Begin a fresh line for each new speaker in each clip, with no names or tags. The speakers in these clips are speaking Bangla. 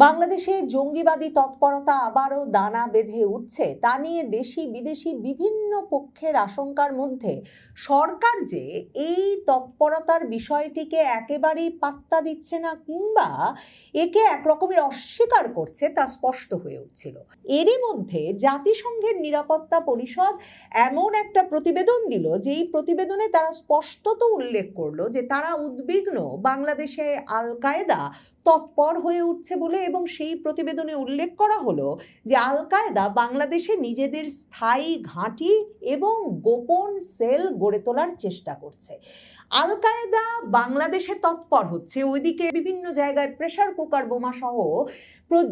বাংলাদেশে জঙ্গিবাদী তৎপরতা আবারও দানা বেঁধে উঠছে, তা নিয়ে দেশি বিদেশি বিভিন্ন পক্ষের আশঙ্কার মধ্যে সরকার যে এই তৎপরতার বিষয়টিকে একেবারেই পাত্তা দিচ্ছে না কিংবা একে একরকমের অস্বীকার করছে তা স্পষ্ট হয়ে উঠছিল। এরই মধ্যে জাতিসংঘের নিরাপত্তা পরিষদ এমন একটা প্রতিবেদন দিল, যেই প্রতিবেদনে তারা স্পষ্টত উল্লেখ করলো যে তারা উদ্বিগ্ন বাংলাদেশে আল কায়েদা তৎপর হয়ে উঠছে বলে, এবং সেই প্রতিবেদনে উল্লেখ করা হলো যে আল কায়েদা বাংলাদেশে নিজেদের স্থায়ী ঘাঁটি এবং গোপন সেল গড়ে তোলার চেষ্টা করছে। আল কায়েদা বাংলাদেশে তৎপর হচ্ছে, ওইদিকে বিভিন্ন জায়গায় প্রেসার কুকার বোমা সহ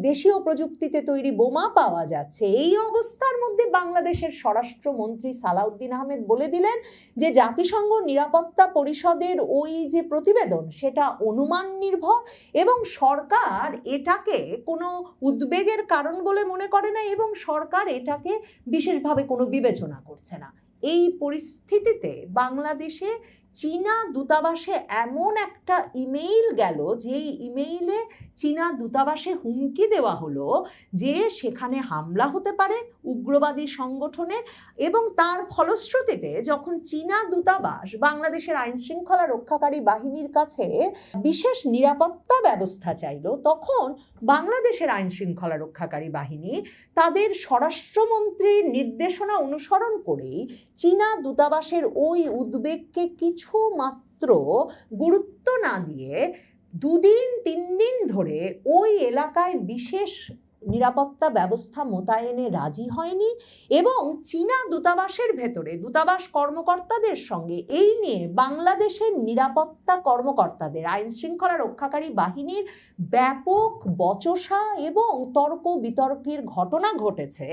দেশীয় প্রযুক্তিতে তৈরি বোমা পাওয়া যাচ্ছে। এই অবস্থার মধ্যে বাংলাদেশের স্বরাষ্ট্রমন্ত্রী সালাউদ্দিন আহমেদ বলে দিলেন যে জাতিসংঘ নিরাপত্তা পরিষদের ওই যে প্রতিবেদন সেটা অনুমান নির্ভর এবং সরকার এটাকে কোনো উদ্বেগের কারণ বলে মনে করে না এবং সরকার এটাকে বিশেষভাবে কোনো বিবেচনা করছে না। এই পরিস্থিতিতে বাংলাদেশে চীনা দূতাবাসে এমন একটা ইমেইল গেল, যেই ইমেইলে চীনা দূতাবাসে হুমকি দেওয়া হলো যে সেখানে হামলা হতে পারে উগ্রবাদী সংগঠনের, এবং তার ফলশ্রুতিতে যখন চীনা দূতাবাস বাংলাদেশের আইন শৃঙ্খলা রক্ষাকারী বাহিনীর কাছে বিশেষ নিরাপত্তা ব্যবস্থা চাইল, তখন বাংলাদেশের আইন শৃঙ্খলা রক্ষাকারী বাহিনী তাদের স্বরাষ্ট্রমন্ত্রীর নির্দেশনা অনুসরণ করেই চীনা দূতাবাসের ওই উদ্বেগকে কিছু মাত্র গুরুত্ব না দিয়ে 2 দিন 3 দিন ধরে ওই এলাকায় বিশেষ নিরাপত্তা ব্যবস্থা মোতায়েনে রাজি হয়নি এবং চীনা দূতাবাসের ভেতরে দূতাবাস কর্মকর্তাদের সঙ্গে এই নিয়ে বাংলাদেশের নিরাপত্তা কর্মকর্তাদের আইন শৃঙ্খলা রক্ষাকারী বাহিনীর ব্যাপক বচসা এবং তর্ক বিতর্কের ঘটনা ঘটেছে,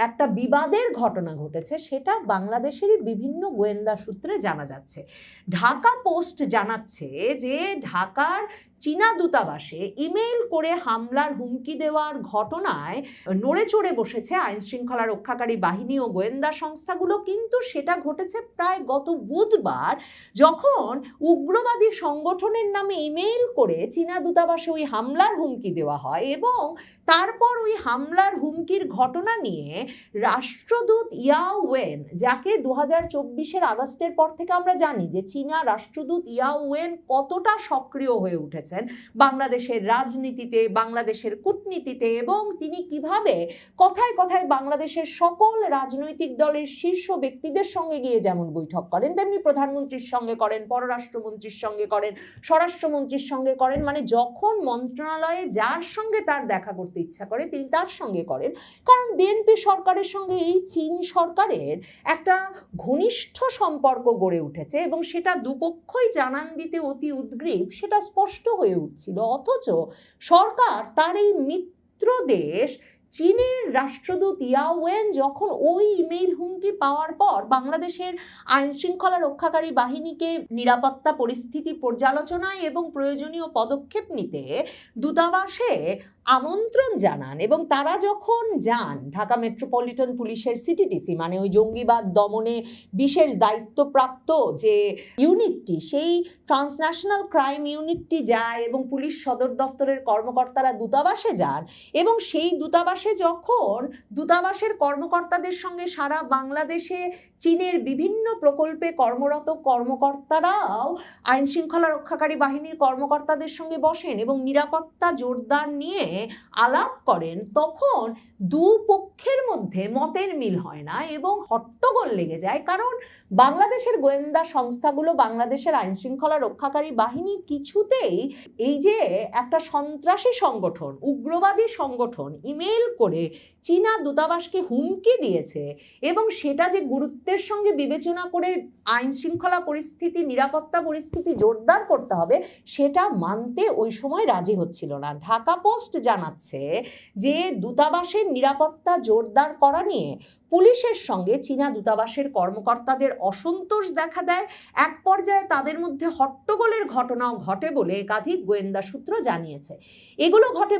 একটা বিবাদের ঘটনা ঘটেছে, সেটা বাংলাদেশেরই বিভিন্ন গোয়েন্দা সূত্রে জানা যাচ্ছে। ঢাকা পোস্ট জানাচ্ছে যে ঢাকার চীনা দূতাবাসে ইমেইল করে হামলার হুমকি দেওয়ার ঘটনায় নড়ে চড়ে বসেছে আইন শৃঙ্খলা রক্ষাকারী বাহিনী ও গোয়েন্দা সংস্থাগুলো, কিন্তু সেটা ঘটেছে প্রায় গত বুধবার, যখন উগ্রবাদী সংগঠনের নামে ইমেইল করে চীনা দূতাবাসে ওই হামলার হুমকি দেওয়া হয় এবং তারপর ওই হামলার হুমকির ঘটনা নিয়ে রাষ্ট্রদূত ইয়াও ওয়েন, যাকে 2024 আগস্টের পর থেকে আমরা জানি যে চীনা রাষ্ট্রদূত ইয়াও ওয়েন কতটা সক্রিয় হয়ে উঠেছে বাংলাদেশের রাজনীতিতে, বাংলাদেশের কূটনীতিতে, এবং তিনি কিভাবে কথায় কথায় বাংলাদেশের সকল রাজনৈতিক দলের শীর্ষ ব্যক্তিদের সঙ্গে গিয়ে যেমন বৈঠক করেন, তেমনি প্রধানমন্ত্রীর সঙ্গে করেন, পররাষ্ট্রমন্ত্রীর সঙ্গে করেন, স্বরাষ্ট্রমন্ত্রীর সঙ্গে করেন, মানে যখন মন্ত্রণালয়ে যার সঙ্গে তার দেখা করতে ইচ্ছা করে তিনি তার সঙ্গে করেন। কারণ বিএনপি সরকারের সঙ্গে এই চীন সরকারের একটা ঘনিষ্ঠ সম্পর্ক গড়ে উঠেছে এবং সেটা দুপক্ষই জানান দিতে অতি উদ্গ্রীব, সেটা স্পষ্ট হয়ে উঠছিল। অথচ সরকার তার এই মিত্র দেশ চীনের রাষ্ট্রদূত ইয়াও ওয়েন যখন ওই ইমেইল হুমকি পাওয়ার পর বাংলাদেশের আইন শৃঙ্খলা রক্ষাকারী বাহিনীকে নিরাপত্তা পরিস্থিতি পর্যালোচনায় এবং প্রয়োজনীয় পদক্ষেপ নিতে দূতাবাসে আমন্ত্রণ জানান, এবং তারা যখন যান ঢাকা মেট্রোপলিটন পুলিশের সিটিটিসি, মানে ওই জঙ্গিবাদ দমনে বিশেষ দায়িত্বপ্রাপ্ত যে ইউনিটটি, সেই ট্রান্সন্যাশনাল ক্রাইম ইউনিটটি যায় এবং পুলিশ সদর দফতরের কর্মকর্তারা দূতাবাসে যান, এবং সেই দূতাবাসে যখন দূতাবাসের কর্মকর্তাদের সঙ্গে সারা বাংলাদেশে চীনের বিভিন্ন প্রকল্পে কর্মরত কর্মকর্তারাও আইন শৃঙ্খলা রক্ষাকারী বাহিনীর কর্মকর্তাদের সঙ্গে বসেন এবং নিরাপত্তা জোরদার নিয়ে আলাপ করেন, তখন দুপক্ষের মধ্যে মতের মিল হয় না এবং হট্টগোল লেগে যায়। কারণ বাংলাদেশের গোয়েন্দা সংস্থাগুলো, বাংলাদেশের আইন শৃঙ্খলা রক্ষাকারী বাহিনী কিছুতেই এই যে একটা সন্ত্রাসী সংগঠন, উগ্রবাদী সংগঠন ইমেইল করে চীনা দূতাবাসকে হুমকি দিয়েছে এবং সেটা যে গুরুত্বের সঙ্গে বিবেচনা করে আইন শৃঙ্খলা পরিস্থিতি, নিরাপত্তা পরিস্থিতি জোরদার করতে হবে, সেটা মানতে ওই সময় রাজি হচ্ছিল না। ঢাকা পোস্ট জানাচ্ছে যে দূতাবাসের নিরাপত্তা জোরদার করা নিয়ে পুলিশের সঙ্গে চীনা দূতাবাসের কর্মকর্তাদের অসন্তোষ দেখা দেয়। এক পর্যায়ে তাদের মধ্যে হট্টগোলের ঘটনাও ঘটে বলে একাধিক গোয়েন্দা সূত্র জানিয়েছে। এগুলো ঘটে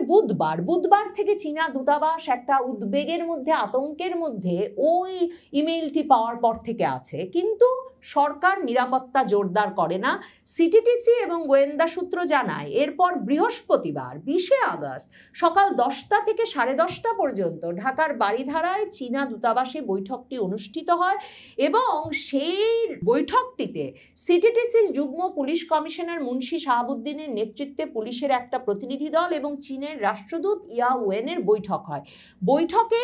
বুধবার থেকে চীনা দূতাবাস একটা উদ্বেগের মধ্যে, আতঙ্কের মধ্যে ওই ইমেইলটি পাওয়ার পর থেকে আছে, কিন্তু সরকার নিরাপত্তা জোরদার করে না। সিটিটিসি এবং গোয়েন্দা সূত্র জানায় এরপর বৃহস্পতিবার 20শে আগস্ট সকাল 10টা থেকে 10:30 পর্যন্ত ঢাকার বারিধারায় চীনা দূতাবাসে বৈঠকটি অনুষ্ঠিত হয় এবং সেই বৈঠকটিতে সিটিটিসির যুগ্ম পুলিশ কমিশনার মুন্সি শাহাবুদ্দিনের নেতৃত্বে পুলিশের একটা প্রতিনিধি দল এবং চীনের রাষ্ট্রদূত ইয়া ওয়েনের বৈঠক হয়। বৈঠকে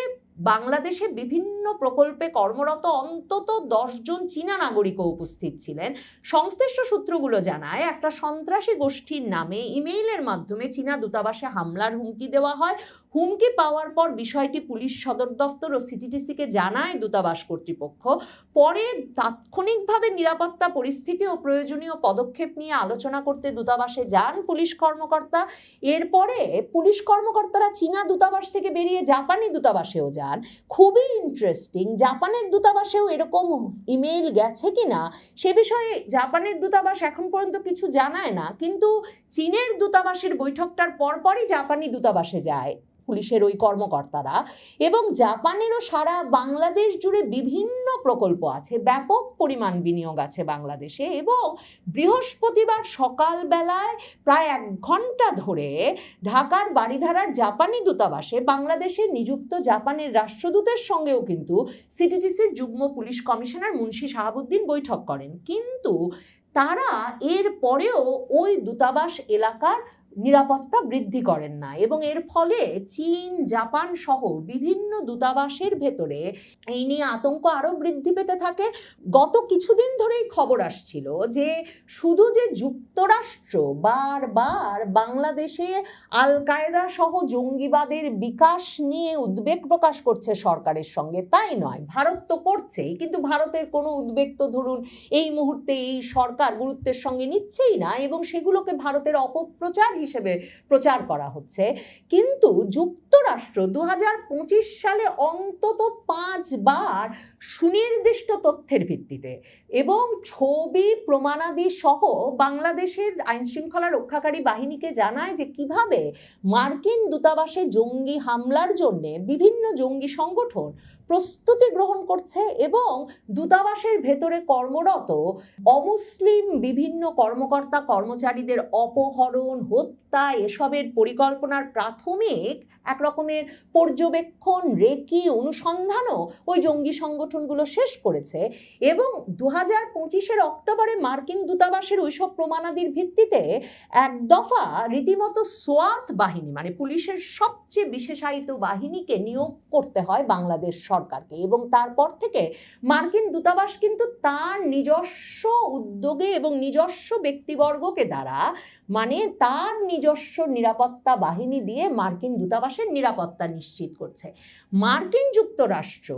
বাংলাদেশে বিভিন্ন প্রকল্পে কর্মরত অন্তত 10 জন চীনা নাগরিকও উপস্থিত ছিলেন। সংশ্লিষ্ট সূত্রগুলো জানায় একটা সন্ত্রাসী গোষ্ঠীর নামে ইমেইলের মাধ্যমে চীনা দূতাবাসে হামলার হুমকি দেওয়া হয়। হুমকি পাওয়ার পর বিষয়টি পুলিশ সদর দফতর ও সিটিটিসিকে জানায় দূতাবাস কর্তৃপক্ষ। পরে তাৎক্ষণিকভাবে নিরাপত্তা পরিস্থিতি ও প্রয়োজনীয় পদক্ষেপ নিয়ে আলোচনা করতে দূতাবাসে যান পুলিশ কর্মকর্তা। এরপরে পুলিশ কর্মকর্তারা চীনা দূতাবাস থেকে বেরিয়ে জাপানি দূতাবাসেও যান। খুবই ইন্টারেস্টিং, জাপানের দূতাবাসেও এরকম ইমেইল গেছে কিনা সে বিষয়ে জাপানের দূতাবাস এখন পর্যন্ত কিছু জানায় না, কিন্তু চীনের দূতাবাসের বৈঠকটার পরপরই জাপানি দূতাবাসে যায় পুলিশের ওই কর্মকর্তারা। এবং জাপানেরও সারা বাংলাদেশ জুড়ে বিভিন্ন প্রকল্প আছে, ব্যাপক পরিমাণ বিনিয়োগ আছে বাংলাদেশে। এবং বৃহস্পতিবার সকালবেলায় প্রায় 1 ঘন্টা ধরে ঢাকার বারিধারার জাপানি দূতাবাসে বাংলাদেশের নিযুক্ত জাপানের রাষ্ট্রদূতের সঙ্গেও কিন্তু সিটিটিসির যুগ্ম পুলিশ কমিশনার মুন্সি শাহাবুদ্দিন বৈঠক করেন, কিন্তু তারা এর পরেও ওই দূতাবাস এলাকার নিরাপত্তা বৃদ্ধি করেন না এবং এর ফলে চীন, জাপান সহ বিভিন্ন দূতাবাসের ভেতরে এই নিয়ে আতঙ্ক আরো বৃদ্ধি পেতে থাকে। গত কিছুদিন ধরেই খবর আসছিল যে শুধু যে যুক্তরাষ্ট্র বারবার বাংলাদেশে আল কায়েদা সহ জঙ্গিবাদের বিকাশ নিয়ে উদ্বেগ প্রকাশ করছে সরকারের সঙ্গে, তাই নয়, ভারত তো করছেই, কিন্তু ভারতের কোনো উদ্বেগ তো ধরুন এই মুহূর্তে এই সরকার গুরুত্বের সঙ্গে নিচ্ছেই না এবং সেগুলোকে ভারতের অপপ্রচার হিসেবে প্রচার করা হচ্ছে। কিন্তু যুক্তরাষ্ট্র 2025 সালে অন্তত 5 বার সুনির্দিষ্ট তথ্যের ভিত্তিতে এবং ছবি প্রমাণাদি সহ বাংলাদেশের আইনশৃঙ্খলা রক্ষাকারী বাহিনীকে জানায় যে কিভাবে মার্কিন দূতাবাসে জঙ্গি হামলার জন্য বিভিন্ন জঙ্গি সংগঠন প্রস্তুতি গ্রহণ করছে এবং দূতাবাসের ভেতরে কর্মরত অমুসলিম বিভিন্ন কর্মকর্তা কর্মচারীদের অপহরণ, হত্যা এসবের পরিকল্পনার প্রাথমিক এক রকমের পর্যবেক্ষণ, রেকি, অনুসন্ধানও ওই জঙ্গি সংগঠনগুলো শেষ করেছে। এবং 2025 অক্টোবরে মার্কিন দূতাবাসের ওইসব প্রমাণাদির ভিত্তিতে এক দফা রীতিমতো সোয়াত বাহিনী, মানে পুলিশের সবচেয়ে বিশেষায়িত বাহিনীকে নিয়োগ করতে হয় বাংলাদেশ সরকারকে এবং তারপর থেকে মার্কিন দূতাবাস কিন্তু তার নিজস্ব উদ্যোগে এবং নিজস্ব ব্যক্তিবর্গকে দ্বারা, মানে তার নিজস্ব নিরাপত্তা বাহিনী দিয়ে মার্কিন দূতাবাসের নিরাপত্তা নিশ্চিত করছে। মার্কিন যুক্তরাষ্ট্র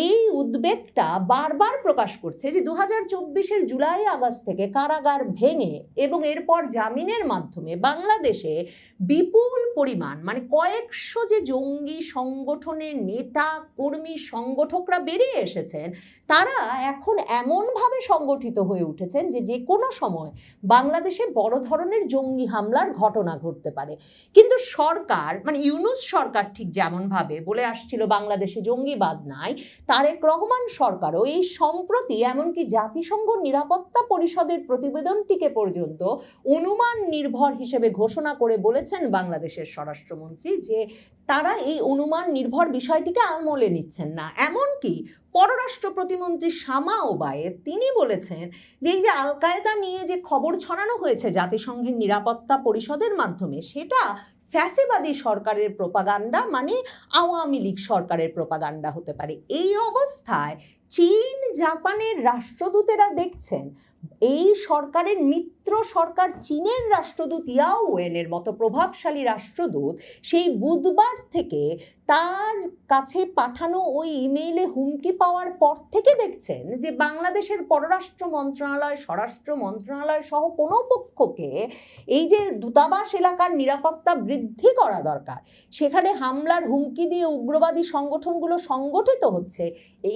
এই উদ্বেগটা বারবার প্রকাশ করছে যে 2024 জুলাই আগস্ট থেকে কারাগার ভেঙে এবং এরপর জামিনের মাধ্যমে বাংলাদেশে বিপুল পরিমাণ, মানে কয়েকশো যে জঙ্গি সংগঠনের নেতা কর্মী সংগঠকরা বেরিয়ে এসেছেন, তারা এখন এমনভাবে সংগঠিত হয়ে উঠেছেন যে যে কোনো সময় বাংলাদেশে বড় ধরনের জঙ্গি হামলার ঘটনা ঘটতে পারে। কিন্তু সরকার, মানে ইউনূস সরকার ঠিক যেমনভাবে বলে আসছিল বাংলাদেশে জঙ্গিবাদ নাই, তারেক রহমান সরকারও এই সম্প্রতি এমনকি জাতিসংঘ নিরাপত্তা পরিষদের প্রতিবেদনটিকে পর্যন্ত অনুমান নির্ভর হিসেবে ঘোষণা করে বলেছেন বাংলাদেশের স্বরাষ্ট্রমন্ত্রী যে তারা এই অনুমান নির্ভর বিষয়টিকে আমলে নিচ্ছেন না। এমনকি পররাষ্ট্র প্রতিমন্ত্রী শামা ওবায়েদ তিনি বলেছেন যে এই যে আল কায়েদা নিয়ে যে খবর ছড়ানো হয়েছে জাতিসংঘের নিরাপত্তা পরিষদের মাধ্যমে, সেটা ফ্যাসিবাদী সরকারের প্রোপাগান্ডা, মানে আওয়ামী লীগ সরকারের প্রোপাগান্ডা হতে পারে। এই অবস্থায় চীন জাপানের রাষ্ট্রদূতেরা দেখছেন এই সরকারের মিত্র সরকার চীনের রাষ্ট্রদূত ইয়াও ওয়েনের মতো প্রভাবশালী রাষ্ট্রদূত সেই বুধবার থেকে তার কাছে পাঠানো ওই ইমেইলে হুমকি পাওয়ার পর থেকে দেখছেন যে বাংলাদেশের পররাষ্ট্র মন্ত্রণালয়, স্বরাষ্ট্র মন্ত্রণালয় সহ কোনো পক্ষকে এই যে দূতাবাস এলাকার নিরাপত্তা বৃদ্ধি করা দরকার, সেখানে হামলার হুমকি দিয়ে উগ্রবাদী সংগঠনগুলো সংগঠিত হচ্ছে,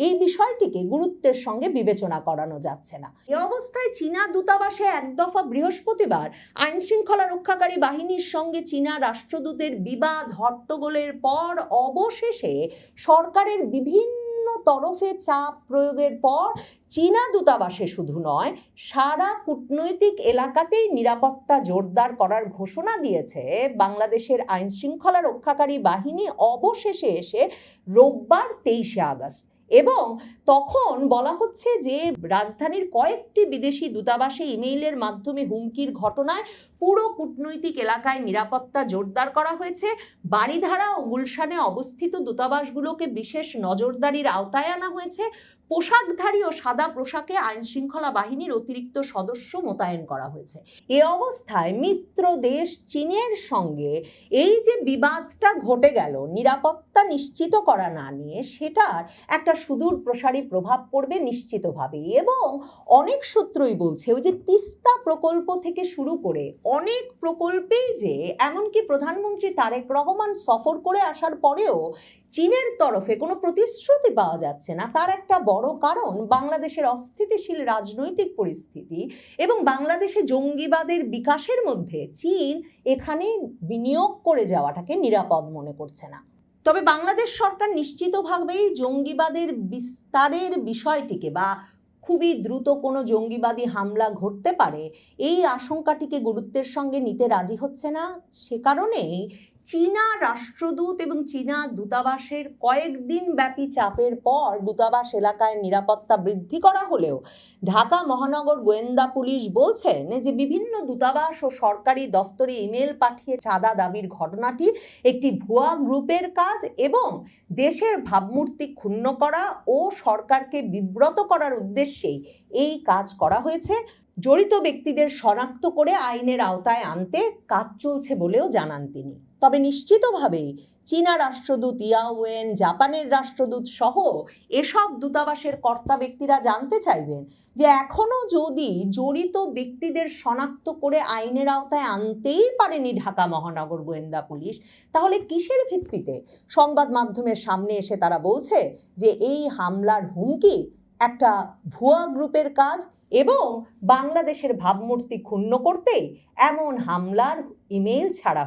এই বিষয়টিকে গুরুত্বের সঙ্গে বিবেচনা করানো যাচ্ছে না। এই অবস্থায় চীনা দূতাবাসে এক দফা বৃহস্পতিবার আইন শৃঙ্খলা রক্ষাকারী বাহিনীর সঙ্গে চীনা রাষ্ট্রদূতের বিবাদ হট্টগোলের পর অবশেষে সরকারের বিভিন্ন তরফে চাপ প্রয়োগের পর চীনা দূতাবাসে শুধু নয়, সারা কূটনৈতিক এলাকাতেই নিরাপত্তা জোরদার করার ঘোষণা দিয়েছে বাংলাদেশের আইন শৃঙ্খলা রক্ষাকারী বাহিনী অবশেষে এসে রোববার 23শে আগস্ট। এবং তখন বলা হচ্ছে যে রাজধানীর কয়েকটি বিদেশি দূতাবাসে ইমেইলের মাধ্যমে হুমকির ঘটনায় পুরো কূটনৈতিক এলাকায় নিরাপত্তা জোরদার করা হয়েছে। বারিধারা ও গুলশানে অবস্থিত দূতাবাসগুলোকে বিশেষ নজরদারির আওতায় আনা হয়েছে। পোশাকধারী ও সাদা পোশাকে আইন শৃঙ্খলা বাহিনীর অতিরিক্ত সদস্য মোতায়েন করা হয়েছে। এ অবস্থায় মিত্র দেশ চীনের সঙ্গে এই যে বিবাদটা ঘটে গেল নিরাপত্তা নিশ্চিত করা না নিয়ে, সেটার একটা সুদূর প্রসারী প্রভাব পড়বে নিশ্চিতভাবেই। এবং অনেক সূত্রই বলছে ওই যে তিস্তা প্রকল্প থেকে শুরু করে অনেক প্রকল্পেই যে এমনকি প্রধানমন্ত্রী তারেক রহমান সফর করে আসার পরেও চীনের তরফে কোনো প্রতিশ্রুতি পাওয়া যাচ্ছে না, তার একটা বড় কারণ বাংলাদেশের অস্থিতিশীল রাজনৈতিক পরিস্থিতি এবং বাংলাদেশে জঙ্গিবাদের বিকাশের মধ্যে চীন এখানে বিনিয়োগ করে যাওয়াটাকে নিরাপদ মনে করছে না। তবে বাংলাদেশ সরকার নিশ্চিতভাবেই জঙ্গিবাদের বিস্তারের বিষয়টিকে বা খুবই দ্রুত কোনো জঙ্গিবাদী হামলা ঘটতে পারে এই আশঙ্কাটিকে গুরুত্বের সঙ্গে নিতে রাজি হচ্ছে না। সে কারণেই চীনা রাষ্ট্রদূত এবং চীনা দূতাবাসের কয়েকদিন ব্যাপী চাপের পর দূতাবাস এলাকায় নিরাপত্তা বৃদ্ধি করা হলেও ঢাকা মহানগর গোয়েন্দা পুলিশ বলছেন যে বিভিন্ন দূতাবাস ও সরকারি দফতরে ইমেল পাঠিয়ে চাঁদা দাবির ঘটনাটি একটি ভুয়া গ্রুপের কাজ এবং দেশের ভাবমূর্তি ক্ষুণ্ণ করা ও সরকারকে বিব্রত করার উদ্দেশ্যেই এই কাজ করা হয়েছে। জড়িত ব্যক্তিদের শনাক্ত করে আইনের আওতায় আনতে কাজ চলছে বলেও জানান তিনি। তবে নিশ্চিতভাবেই চীনা রাষ্ট্রদূত ইয়াও ওয়েন, জাপানের রাষ্ট্রদূত সহ এসব দূতাবাসের কর্তা ব্যক্তিরা জানতে চাইবেন যে এখনো যদি জড়িত ব্যক্তিদের শনাক্ত করে আইনের আওতায় আনতেই পারেনি ঢাকা মহানগর গোয়েন্দা পুলিশ, তাহলে কিসের ভিত্তিতে সংবাদ মাধ্যমের সামনে এসে তারা বলছে যে এই হামলার হুমকি একটা ভুয়া গ্রুপের কাজ এবং বাংলাদেশের ভাবমূর্তি ক্ষুণ্ণ করতে এমন হামলার ইমেইল ছাড়া